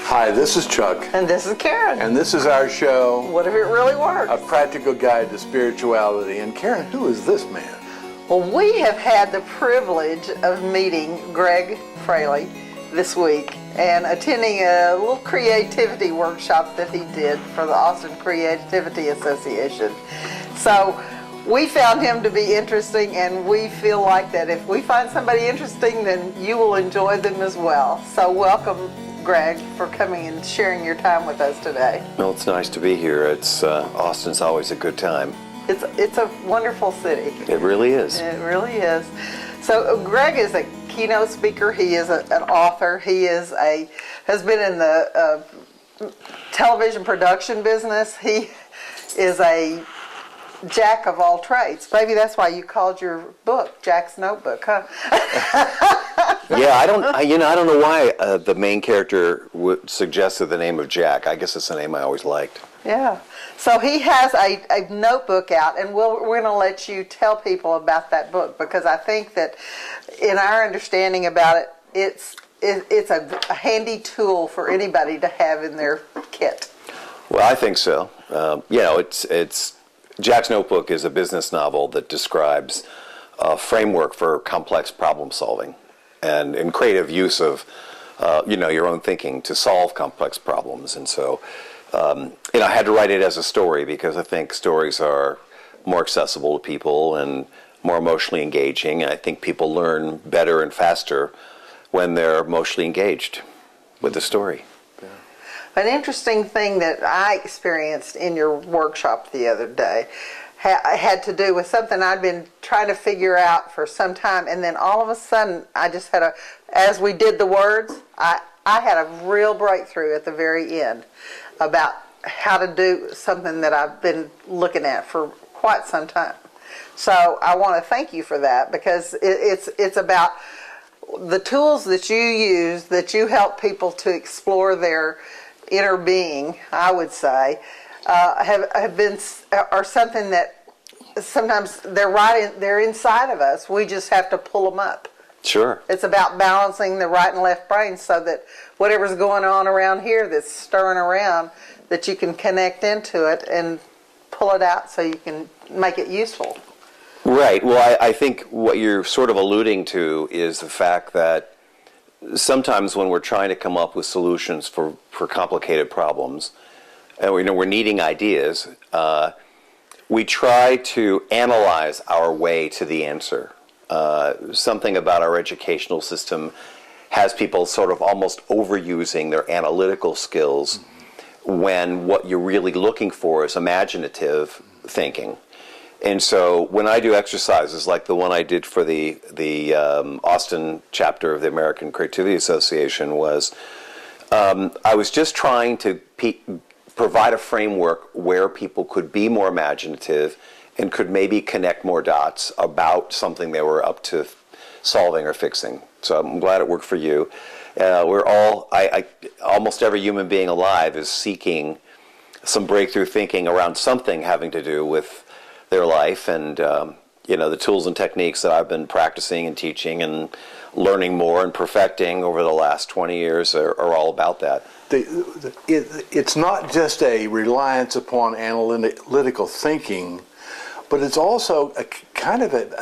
Hi, this is Chuck. And this is Karen. And this is our show, What If It Really Works? A Practical Guide to Spirituality. And Karen, who is this man? Well, we have had the privilege of meeting Gregg Fraley this week and attending a little creativity workshop that he did for the Austin Creativity Association. So we found him to be interesting, and we feel like that if we find somebody interesting, then you will enjoy them as well. So welcome, Gregg, for coming and sharing your time with us today. Well, it's nice to be here. It's Austin's always a good time. It's a wonderful city. It really is. It really is. So Gregg is a keynote speaker. He is an author. He has been in the television production business. He is a jack of all trades. Maybe that's why you called your book Jack's Notebook, huh? Yeah, I don't know why the main character suggested the name of Jack. I guess it's a name I always liked. Yeah. So he has a notebook out, and we're going to let you tell people about that book, because I think that in our understanding about it, it's a handy tool for anybody to have in their kit. Well, I think so. It's Jack's Notebook is a business novel that describes a framework for complex problem solving and creative use of your own thinking to solve complex problems. And so I had to write it as a story because I think stories are more accessible to people and more emotionally engaging. And I think people learn better and faster when they're emotionally engaged with the story. An interesting thing that I experienced in your workshop the other day had to do with something I'd been trying to figure out for some time, and then all of a sudden I just had as we did the words, I had a real breakthrough at the very end about how to do something that I've been looking at for quite some time. So I want to thank you for that, because it's about the tools that you use, that you help people to explore their inner being, I would say, are something that sometimes they're inside of us. We just have to pull them up. Sure. It's about balancing the right and left brain so that whatever's going on around here that's stirring around, that you can connect into it and pull it out so you can make it useful. Right. Well, I think what you're sort of alluding to is the fact that sometimes when we're trying to come up with solutions for complicated problems, and we're needing ideas, we try to analyze our way to the answer. Something about our educational system has people sort of almost overusing their analytical skills when what you're really looking for is imaginative thinking. And so when I do exercises like the one I did for the Austin chapter of the American Creativity Association I was just trying to provide a framework where people could be more imaginative and could maybe connect more dots about something they were up to solving or fixing. So I'm glad it worked for you. Almost every human being alive is seeking some breakthrough thinking around something having to do with their life, and the tools and techniques that I've been practicing and teaching and learning more and perfecting over the last 20 years are all about that. It's not just a reliance upon analytical thinking, but it's also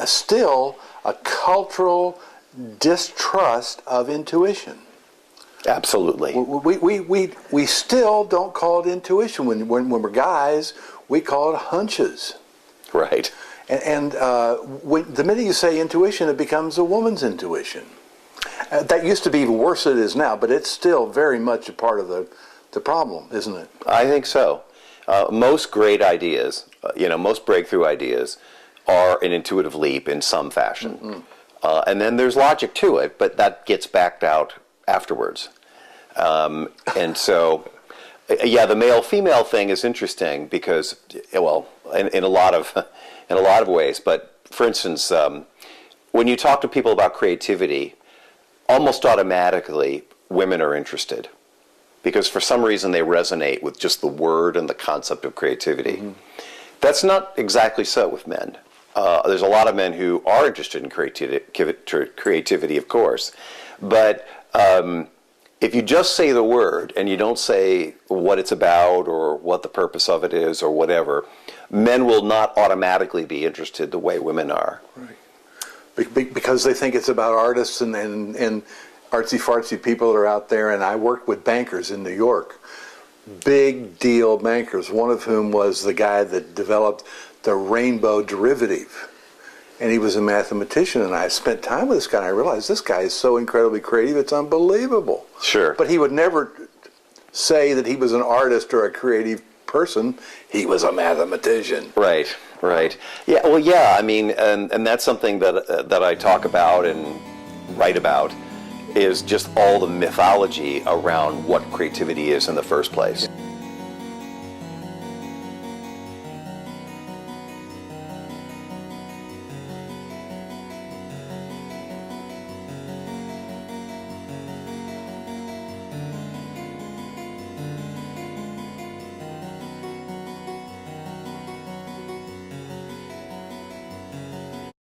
still a cultural distrust of intuition. Absolutely. We still don't call it intuition. When we're guys, we call it hunches. Right. And the minute you say intuition, it becomes a woman's intuition. That used to be even worse than it is now, but it's still very much a part of the problem, isn't it? I think so. Most great ideas, most breakthrough ideas are an intuitive leap in some fashion. Mm-hmm. And then there's logic to it, but that gets backed out afterwards. And so, the male-female thing is interesting because, in a lot of ways. But for instance, when you talk to people about creativity, almost automatically women are interested because for some reason they resonate with just the word and the concept of creativity. Mm-hmm. That's not exactly so with men. There's a lot of men who are interested in creativity, of course, but if you just say the word and you don't say what it's about or what the purpose of it is or whatever, men will not automatically be interested the way women are. Right. Because they think it's about artists and artsy-fartsy people that are out there. And I worked with bankers in New York, big deal bankers, one of whom was the guy that developed the rainbow derivative. And he was a mathematician, and I spent time with this guy, and I realized this guy is so incredibly creative, it's unbelievable. Sure. But he would never say that he was an artist or a creative person. He was a mathematician. Right, right. Yeah, well, yeah, I mean, and that's something that I talk about and write about, is just all the mythology around what creativity is in the first place.